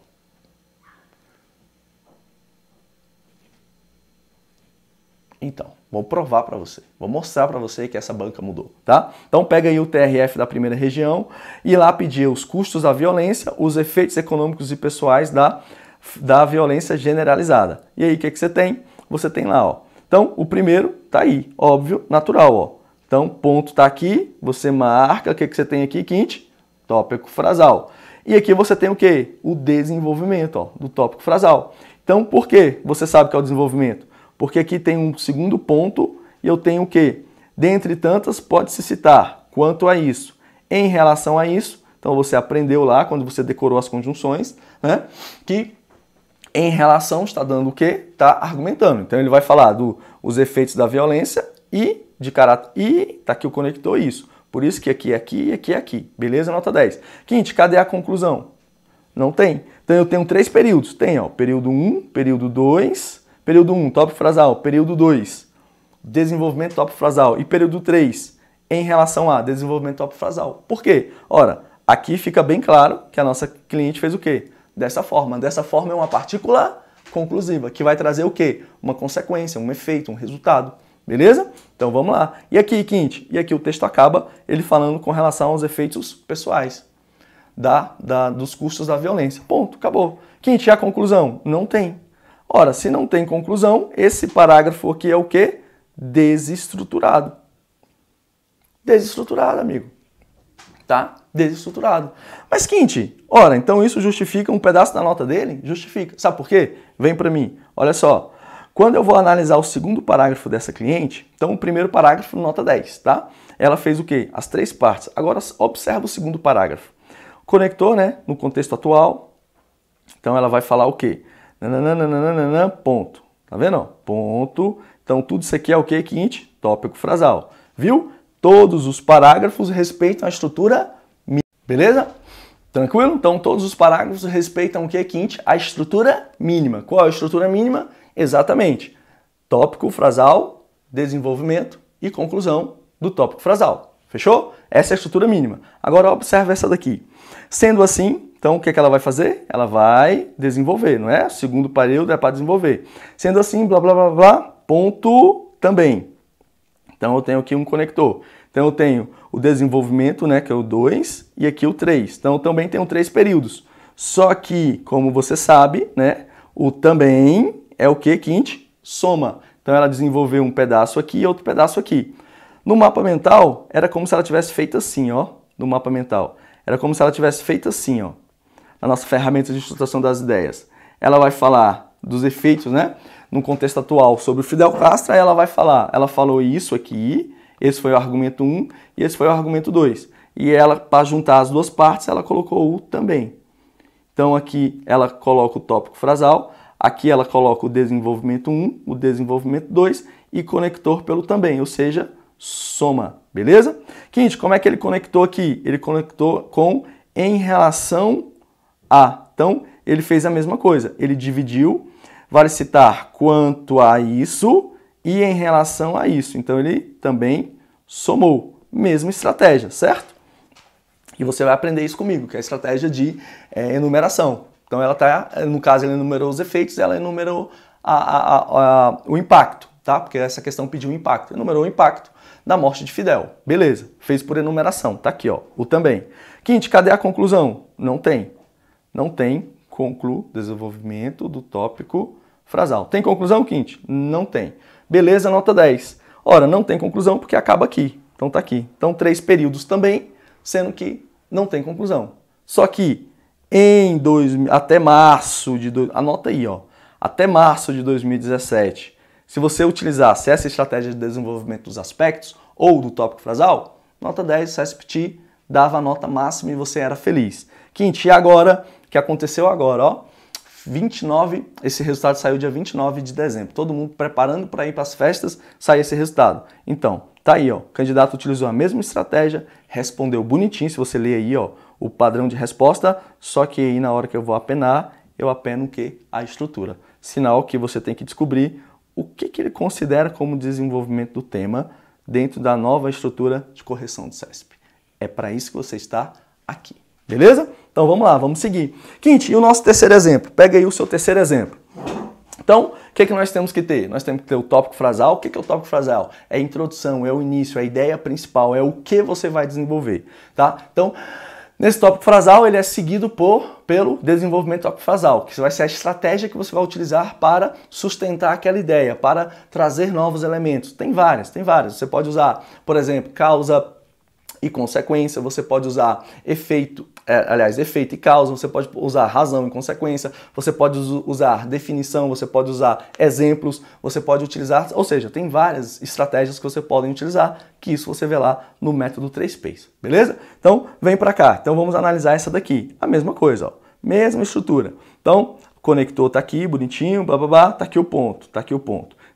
Então, vou provar para você. Vou mostrar para você que essa banca mudou, tá? Então pega aí o TRF da primeira região e lá pedir os custos da violência, os efeitos econômicos e pessoais da violência generalizada. E aí, o que você tem? Você tem lá, ó. Então, o primeiro tá aí, óbvio, natural, ó. Então, ponto tá aqui, você marca, o que você tem aqui, Quinte? Tópico frasal. E aqui você tem o quê? O desenvolvimento, ó, do tópico frasal. Então, por que você sabe que é o desenvolvimento? Porque aqui tem um segundo ponto e eu tenho o quê? Dentre tantas, pode-se citar quanto a isso. Em relação a isso, então você aprendeu lá, quando você decorou as conjunções, né? Que em relação está dando o quê? Está argumentando. Então ele vai falar dos efeitos da violência e de caráter. E tá aqui o conector isso. Por isso que aqui é aqui e aqui é aqui. Beleza? Nota 10. Quinte, cadê a conclusão? Não tem. Então eu tenho 3 períodos. Tem, ó, período 1, período 2, período 1, tópico frasal, período 2, desenvolvimento tópico frasal e período 3, em relação a desenvolvimento tópico frasal. Por quê? Ora, aqui fica bem claro que a nossa cliente fez o quê? Dessa forma. Dessa forma é uma partícula conclusiva, que vai trazer o quê? Uma consequência, um efeito, um resultado. Beleza? Então vamos lá. E aqui, Quinte? E aqui o texto acaba ele falando com relação aos efeitos pessoais dos custos da violência. Ponto, acabou. Quinte, e a conclusão? Não tem. Ora, se não tem conclusão, esse parágrafo aqui é o quê? Desestruturado. Desestruturado, amigo. Tá? Desestruturado. Mas, Quinte, ora, então isso justifica um pedaço da nota dele? Justifica. Sabe por quê? Vem para mim. Olha só. Quando eu vou analisar o segundo parágrafo dessa cliente, então o primeiro parágrafo, nota 10, tá? Ela fez o quê? As 3 partes. Agora, observa o segundo parágrafo. Conector, né? No contexto atual. Então, ela vai falar o quê? Nananana, ponto. Tá vendo? Ó? Ponto. Então, tudo isso aqui é o quê, Quinte? Tópico frasal. Viu? Todos os parágrafos respeitam a estrutura mínima. Beleza? Tranquilo? Então, todos os parágrafos respeitam o que, Quinte? A estrutura mínima. Qual é a estrutura mínima? Exatamente. Tópico frasal, desenvolvimento e conclusão do tópico frasal. Fechou? Essa é a estrutura mínima. Agora observe essa daqui. Sendo assim, então o que ela vai fazer? Ela vai desenvolver, não é? O segundo período é para desenvolver. Sendo assim, blá, blá, blá, blá, ponto também. Então eu tenho aqui um conector. Então eu tenho o desenvolvimento, né, que é o 2, e aqui o 3. Então eu também tenho 3 períodos. Só que, como você sabe, né, o também é o que, Quinte? Soma. Então ela desenvolveu um pedaço aqui e outro pedaço aqui. No mapa mental, era como se ela tivesse feito assim, ó. No mapa mental. Era como se ela tivesse feito assim, ó. Na nossa ferramenta de estruturação das ideias. Ela vai falar dos efeitos, né? No contexto atual, sobre o Fidel Castro, aí ela vai falar. Ela falou isso aqui, esse foi o argumento 1 e esse foi o argumento 2. E ela, para juntar as duas partes, ela colocou o também. Então aqui ela coloca o tópico frasal, aqui ela coloca o desenvolvimento 1, o desenvolvimento 2 e conector pelo também, ou seja, soma, beleza? Quinte, como é que ele conectou aqui? Ele conectou com em relação a. Então, ele fez a mesma coisa. Ele dividiu, vale citar quanto a isso e em relação a isso. Então, ele também somou. Mesma estratégia, certo? E você vai aprender isso comigo, que é a estratégia de enumeração. Então, ela tá, no caso, ele enumerou os efeitos, ela enumerou o impacto, tá? Porque essa questão pediu o impacto. Enumerou o impacto da morte de Fidel. Beleza, fez por enumeração. Tá aqui, ó, o também. Quinte, cadê a conclusão? Não tem. Não tem desenvolvimento do tópico frasal. Tem conclusão, Quinte? Não tem. Beleza, nota 10. Ora, não tem conclusão porque acaba aqui. Então tá aqui. Então 3 períodos também, sendo que não tem conclusão. Só que até março de... Anota aí, ó. Até março de 2017, se você utilizasse essa estratégia de desenvolvimento dos aspectos ou do tópico frasal, nota 10, o CESP dava a nota máxima e você era feliz. Quinte, e agora, o que aconteceu agora, ó? 29, esse resultado saiu dia 29 de dezembro. Todo mundo preparando para ir para as festas, saiu esse resultado. Então, tá aí, ó. O candidato utilizou a mesma estratégia, respondeu bonitinho, se você ler aí, ó, o padrão de resposta, só que aí na hora que eu vou apenar, eu apeno o quê? A estrutura. Sinal que você tem que descobrir o que ele considera como desenvolvimento do tema dentro da nova estrutura de correção do CESP. É para isso que você está aqui. Beleza? Então vamos lá, vamos seguir. Quinte, e o nosso terceiro exemplo? Pega aí o seu terceiro exemplo. Então, o que nós temos que ter? Nós temos que ter o tópico frasal. O que é o tópico frasal? É a introdução, é o início, é a ideia principal, é o que você vai desenvolver. Tá? Então, nesse tópico frasal, ele é seguido pelo desenvolvimento do tópico frasal, que vai ser a estratégia que você vai utilizar para sustentar aquela ideia, para trazer novos elementos. Tem várias. Você pode usar, por exemplo, causa e consequência, você pode usar efeito e causa, você pode usar razão e consequência, você pode usar definição, você pode usar exemplos, você pode utilizar, ou seja, tem várias estratégias que você pode utilizar, que isso você vê lá no método 3Ps, beleza? Então, vem para cá. Então, vamos analisar essa daqui. A mesma coisa, ó, mesma estrutura. Então, o conector tá aqui, bonitinho, blá, blá, blá, tá aqui o ponto.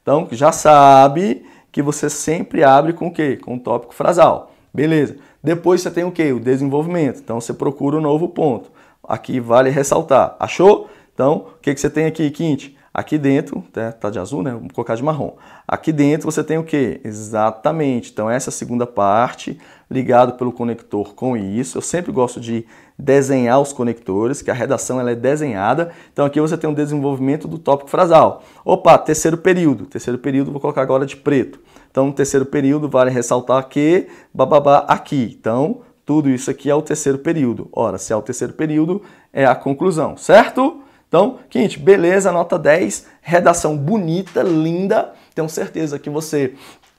Então, já sabe que você sempre abre com o quê? Com o tópico frasal. Beleza. Depois você tem o quê? O desenvolvimento. Então você procura um novo ponto. Aqui vale ressaltar. Achou? Então, o que você tem aqui, Quinte? Aqui dentro, tá de azul, né? Vamos colocar de marrom. Aqui dentro você tem o quê? Exatamente. Então essa segunda parte, ligado pelo conector com isso. Eu sempre gosto de desenhar os conectores, que a redação ela é desenhada. Então aqui você tem um desenvolvimento do tópico frasal. Opa, terceiro período. Terceiro período, vou colocar agora de preto. Então, no terceiro período, vale ressaltar que bababá aqui. Então, tudo isso aqui é o terceiro período. Ora, se é o terceiro período, é a conclusão, certo? Então, Quinte, beleza, nota 10, redação bonita, linda. Tenho certeza que você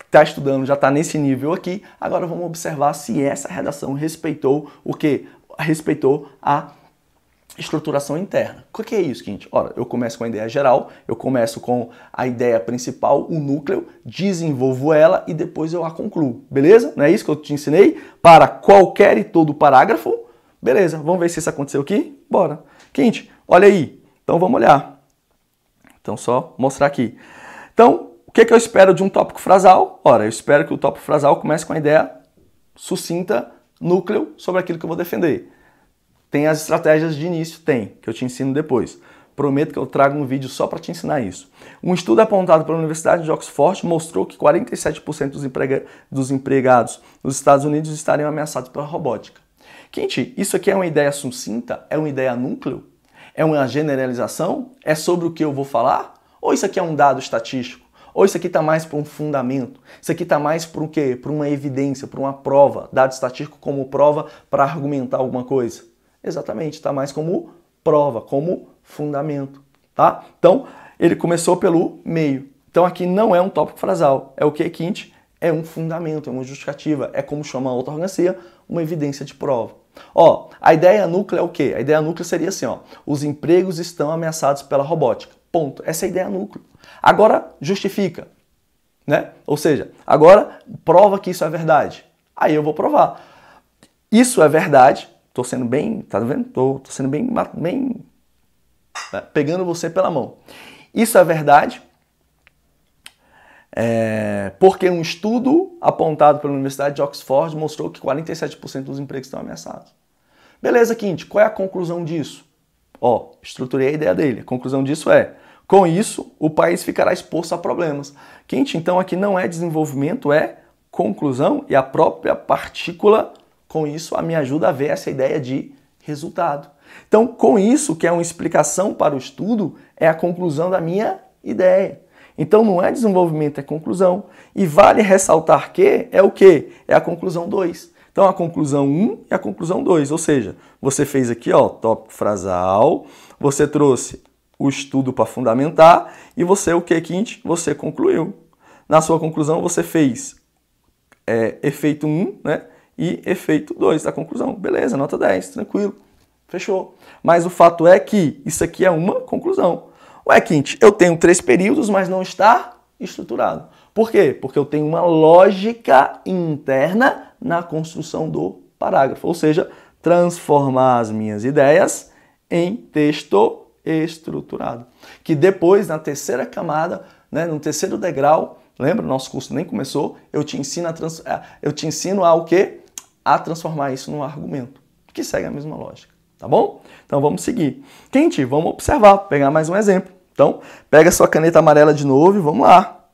está estudando, já está nesse nível aqui. Agora vamos observar se essa redação respeitou o quê? Respeitou a estruturação interna. O que é isso, Quinte? Ora, eu começo com a ideia geral, eu começo com a ideia principal, o núcleo, desenvolvo ela e depois eu a concluo. Beleza? Não é isso que eu te ensinei? Para qualquer e todo parágrafo? Beleza, vamos ver se isso aconteceu aqui? Bora. Quinte, olha aí. Então vamos olhar. Então só mostrar aqui. Então, o que eu espero de um tópico frasal? Ora, eu espero que o tópico frasal comece com a ideia sucinta, núcleo, sobre aquilo que eu vou defender. Tem as estratégias de início? Tem, que eu te ensino depois. Prometo que eu trago um vídeo só para te ensinar isso. Um estudo apontado pela Universidade de Oxford mostrou que 47% dos empregados nos Estados Unidos estariam ameaçados pela robótica. Quente, isso aqui é uma ideia sucinta? É uma ideia núcleo? É uma generalização? É sobre o que eu vou falar? Ou isso aqui é um dado estatístico? Ou isso aqui está mais para um fundamento? Isso aqui está mais para o quê? Para uma evidência, para uma prova. Dado estatístico como prova para argumentar alguma coisa. Exatamente, está mais como prova, como fundamento. Tá? Então, ele começou pelo meio. Então aqui não é um tópico frasal. É o que, Quinte? É um fundamento, é uma justificativa. É como chama a ortorgancia, uma evidência de prova. Ó, a ideia núclea é o quê? A ideia núclea seria assim, ó. Os empregos estão ameaçados pela robótica. Ponto. Essa é a ideia núclea. Agora, justifica, né? Ou seja, agora prova que isso é verdade. Aí eu vou provar. Isso é verdade. Tô sendo bem, tá vendo? Tô sendo bem né? Pegando você pela mão. Isso é verdade porque um estudo apontado pela Universidade de Oxford mostrou que 47% dos empregos estão ameaçados. Beleza, Quinte, qual é a conclusão disso? Ó, estruturei a ideia dele. A conclusão disso é: com isso, o país ficará exposto a problemas. Quinte, então aqui não é desenvolvimento, é conclusão, e a própria partícula, com isso, me ajuda a ver essa ideia de resultado. Então, com isso, que é uma explicação para o estudo, é a conclusão da minha ideia. Então, não é desenvolvimento, é conclusão. E vale ressaltar que é o quê? É a conclusão 2. Então, a conclusão 1 e a conclusão 2. Ou seja, você fez aqui, ó, tópico frasal, você trouxe o estudo para fundamentar e você, o que, Quinte? Você concluiu. Na sua conclusão, você fez efeito 1, né? E efeito 2 da conclusão. Beleza, nota 10, tranquilo. Fechou. Mas o fato é que isso aqui é uma conclusão. Ué, Quinte, eu tenho 3 períodos, mas não está estruturado. Por quê? Porque eu tenho uma lógica interna na construção do parágrafo. Ou seja, transformar as minhas ideias em texto estruturado. Que depois, na terceira camada, né, no terceiro degrau, lembra? O nosso curso nem começou, eu te ensino a o quê? A transformar isso num argumento, que segue a mesma lógica. Tá bom? Então vamos seguir. Quinte, vamos observar, pegar mais um exemplo. Então, pega sua caneta amarela de novo e vamos lá.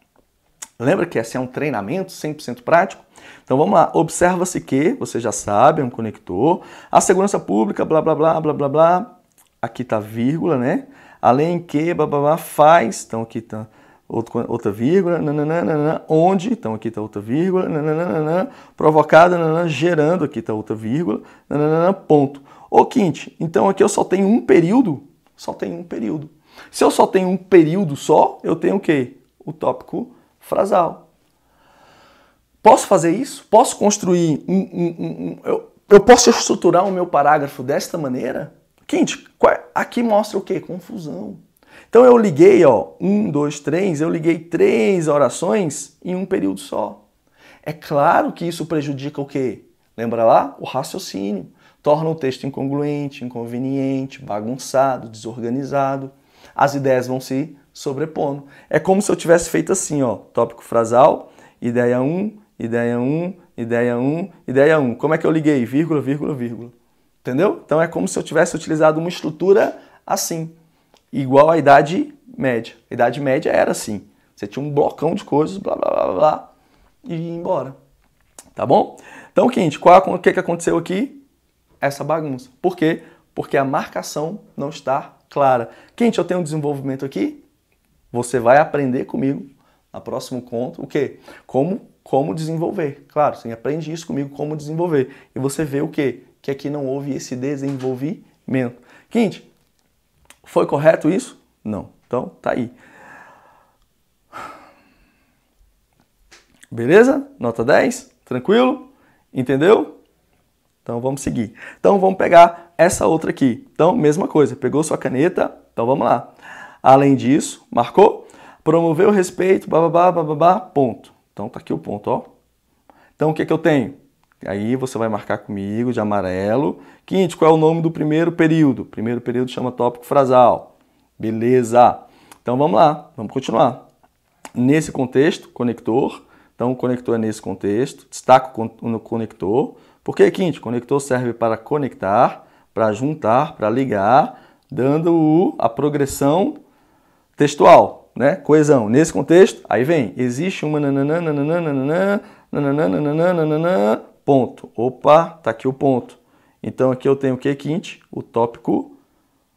Lembra que esse é um treinamento 100% prático? Então vamos lá. Observa-se que, você já sabe, é um conector. A segurança pública, blá, blá, blá, blá, blá, blá. Aqui está vírgula, né? Além que, blá, blá, blá, faz. Então aqui está outra vírgula. Nananana, onde, então aqui está outra vírgula. Nananana, provocada, nananana, gerando, aqui está outra vírgula. Nananana, ponto. Ô, Quinte, então aqui eu só tenho um período? Só tenho um período. Se eu só tenho um período só, eu tenho o quê? O tópico frasal. Posso fazer isso? Posso construir eu posso estruturar o meu parágrafo desta maneira? Quinte, aqui mostra o quê? Confusão. Então eu liguei, ó, 1, 2, 3, eu liguei 3 orações em um período só. É claro que isso prejudica o quê? Lembra lá? O raciocínio. Torna o texto incongruente, inconveniente, bagunçado, desorganizado. As ideias vão se sobrepondo. É como se eu tivesse feito assim, ó, tópico frasal, ideia 1, ideia 1, ideia 1, ideia 1. Como é que eu liguei? Vírgula, vírgula, vírgula. Entendeu? Então é como se eu tivesse utilizado uma estrutura assim, igual à Idade Média. A Idade Média era assim. Você tinha um blocão de coisas, blá, blá, blá, blá, e ia embora. Tá bom? Então, Quinte, o que aconteceu aqui? Essa bagunça. Por quê? Porque a marcação não está clara. Quinte, eu tenho um desenvolvimento aqui? Você vai aprender comigo no próximo conto o quê? Como desenvolver. Claro, você aprende isso comigo, como desenvolver. E você vê o quê? Que aqui não houve esse desenvolvimento. Quinte, foi correto isso? Não. Então, tá aí. Beleza? Nota 10? Tranquilo? Entendeu? Então vamos seguir. Então vamos pegar essa outra aqui. Então, mesma coisa, pegou sua caneta, então vamos lá. Além disso, marcou? Promover o respeito, bababá, bababá, ponto. Então tá aqui o ponto, ó. Então o que eu tenho? Aí você vai marcar comigo de amarelo. Quinte, qual é o nome do primeiro período? O primeiro período chama tópico frasal. Beleza. Então vamos lá, vamos continuar. Nesse contexto, conector. Então o conector é nesse contexto. Destaco no conector. Por que, Quinte? Conector serve para conectar, para juntar, para ligar dando a progressão textual, né? Coesão. Nesse contexto, aí vem, existe uma ponto. Opa, tá aqui o ponto. Então aqui eu tenho o que, Quinte? O tópico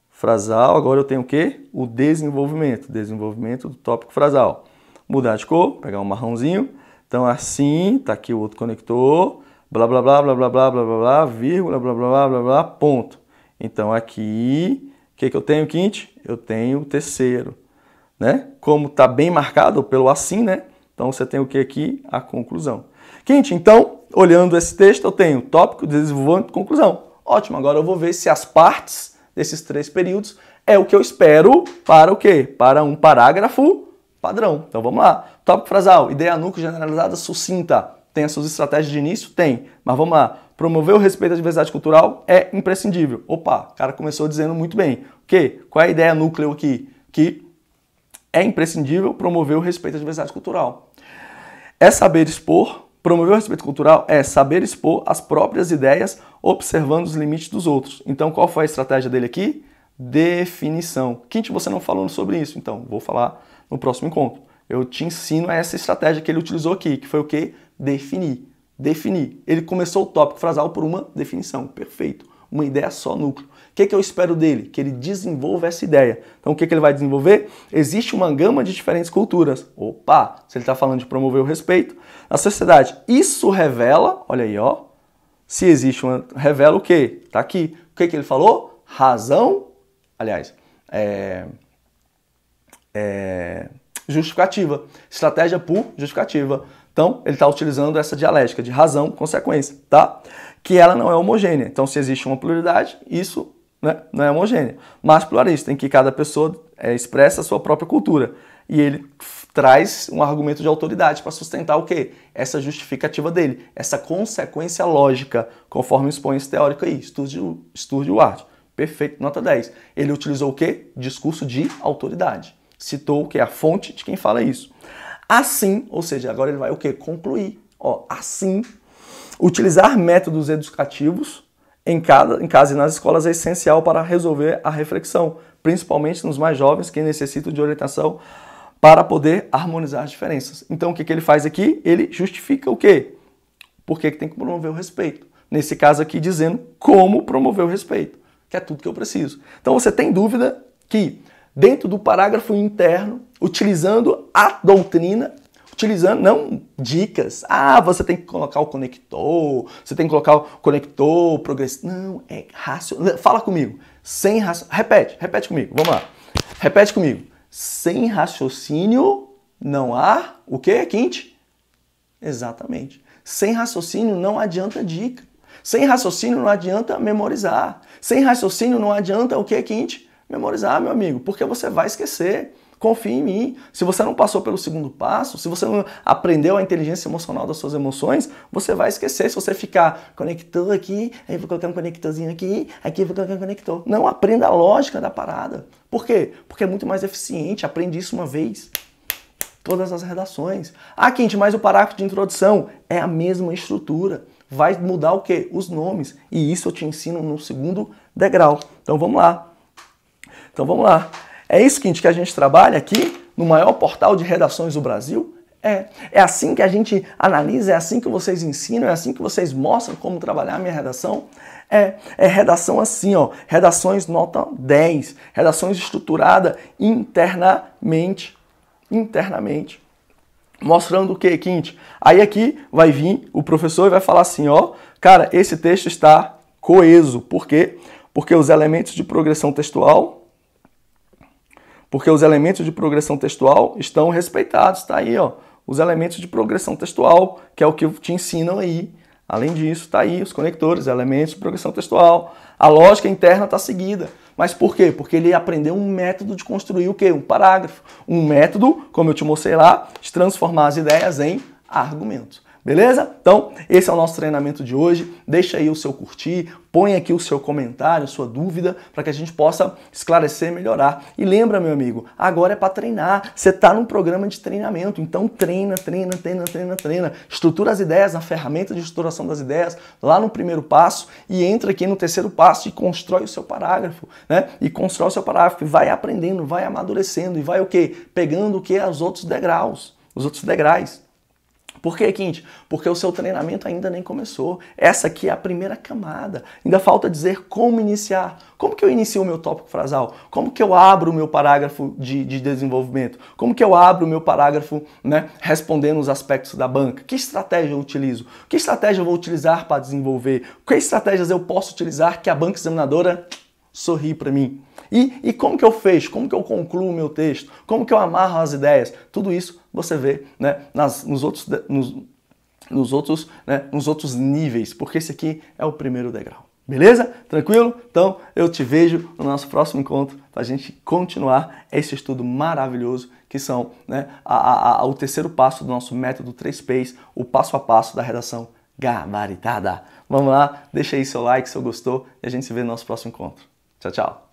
frasal. Agora eu tenho o que? O desenvolvimento. Desenvolvimento do tópico frasal. Mudar de cor, pegar um marronzinho. Então assim, tá aqui o outro conector. Blá, blá, blá, blá, blá, blá, blá, blá, blá, vírgula, blá, blá, blá, blá, blá, ponto. Então aqui, o que eu tenho, Quinte? Eu tenho o terceiro, né? Como tá bem marcado pelo assim, né? Então você tem o que aqui? A conclusão. Quinte, então, olhando esse texto, eu tenho tópico, desenvolvimento, conclusão. Ótimo, agora eu vou ver se as partes desses 3 períodos é o que eu espero para o quê? Para um parágrafo padrão. Então vamos lá. Tópico frasal, ideia núcleo generalizada sucinta. Tem as suas estratégias de início? Tem. Mas vamos lá. Promover o respeito à diversidade cultural é imprescindível. Opa, o cara começou dizendo muito bem. O quê? Qual é a ideia núcleo aqui? Que é imprescindível promover o respeito à diversidade cultural. É saber expor. Promover o respeito cultural é saber expor as próprias ideias, observando os limites dos outros. Então, qual foi a estratégia dele aqui? Definição. Quinte, você não falou sobre isso, então vou falar no próximo encontro. Eu te ensino essa estratégia que ele utilizou aqui, que foi o quê? Definir. Definir. Ele começou o tópico frasal por uma definição. Perfeito. Uma ideia só, núcleo. O que eu espero dele? Que ele desenvolva essa ideia. Então, o que ele vai desenvolver? Existe uma gama de diferentes culturas. Opa! Se ele está falando de promover o respeito na sociedade, isso revela, olha aí, ó. Se existe uma... Revela o quê? Tá aqui. O que ele falou? Razão, aliás, justificativa. Estratégia por justificativa. Então, ele está utilizando essa dialética de razão, consequência, tá? Que ela não é homogênea. Então, se existe uma pluralidade, isso, né, não é homogênea. Mas pluralista, em que cada pessoa expressa a sua própria cultura. E ele traz um argumento de autoridade para sustentar o quê? Essa justificativa dele, essa consequência lógica, conforme expõe esse teórico aí, Sturgeon. Perfeito, nota 10. Ele utilizou o quê? Discurso de autoridade. Citou o quê? A fonte de quem fala isso. Assim, ou seja, agora ele vai o quê? Concluir. Ó, assim, utilizar métodos educativos em casa e nas escolas é essencial para resolver a reflexão, principalmente nos mais jovens que necessitam de orientação para poder harmonizar as diferenças. Então, o que ele faz aqui? Ele justifica o quê? Por que tem que promover o respeito? Nesse caso aqui, dizendo como promover o respeito, que é tudo que eu preciso. Então, você tem dúvida que dentro do parágrafo interno, utilizando a doutrina, utilizando, não dicas, você tem que colocar o conector, você tem que colocar o conector progressivo. Não, é raciocínio. Fala comigo. Sem raciocínio. Repete comigo. Vamos lá. Repete comigo. Sem raciocínio não há o quê, Quinte? Exatamente. Sem raciocínio não adianta dica. Sem raciocínio não adianta memorizar. Sem raciocínio não adianta o quê, Quinte? Memorizar, meu amigo, porque você vai esquecer. Confie em mim. Se você não passou pelo segundo passo, se você não aprendeu a inteligência emocional das suas emoções, você vai esquecer. Se você ficar conector aqui, aí vou colocar um conectorzinho aqui vou colocar um conector. Não, aprenda a lógica da parada. Por quê? Porque é muito mais eficiente. Aprende isso uma vez. Todas as redações. Quinte, mas o parágrafo de introdução é a mesma estrutura. Vai mudar o quê? Os nomes. E isso eu te ensino no segundo degrau. Então vamos lá. É isso, Quinte, que a gente trabalha aqui no maior portal de redações do Brasil? É assim que a gente analisa, é assim que vocês ensinam, é assim que vocês mostram como trabalhar a minha redação? É redação assim, ó, redações nota 10, redações estruturada internamente, mostrando o que, Quinte? Aí aqui vai vir o professor e vai falar assim, ó, cara, esse texto está coeso. Por quê? Porque os elementos de progressão textual estão respeitados, tá aí, ó, os elementos de progressão textual, que é o que te ensinam aí. Além disso, tá aí os conectores, elementos de progressão textual. A lógica interna está seguida. Mas por quê? Porque ele aprendeu um método de construir o quê? Um parágrafo. Um método, como eu te mostrei lá, de transformar as ideias em argumentos. Beleza? Então, esse é o nosso treinamento de hoje. Deixa aí o seu curtir, põe aqui o seu comentário, a sua dúvida, para que a gente possa esclarecer e melhorar. E lembra, meu amigo, agora é para treinar. Você está num programa de treinamento, então treina. Estrutura as ideias na ferramenta de estruturação das ideias, lá no primeiro passo, e entra aqui no terceiro passo e constrói o seu parágrafo, né? E constrói o seu parágrafo, e vai aprendendo, vai amadurecendo, e vai o quê? Pegando o quê? Os outros degraus, os outros degraus. Por que, Quinte? Porque o seu treinamento ainda nem começou. Essa aqui é a primeira camada. Ainda falta dizer como iniciar. Como que eu inicio o meu tópico frasal? Como que eu abro o meu parágrafo de desenvolvimento? Como que eu abro o meu parágrafo, né, respondendo os aspectos da banca? Que estratégia eu utilizo? Que estratégia eu vou utilizar para desenvolver? Que estratégias eu posso utilizar que a banca examinadora sorri para mim? E como que eu fecho? Como que eu concluo o meu texto? Como que eu amarro as ideias? Tudo isso você vê, né, nos outros níveis, porque esse aqui é o primeiro degrau. Beleza? Tranquilo? Então eu te vejo no nosso próximo encontro para a gente continuar esse estudo maravilhoso que são, né, o terceiro passo do nosso método 3Ps, o passo a passo da redação gabaritada. Vamos lá, deixa aí seu like se você gostou e a gente se vê no nosso próximo encontro. Tchau, tchau!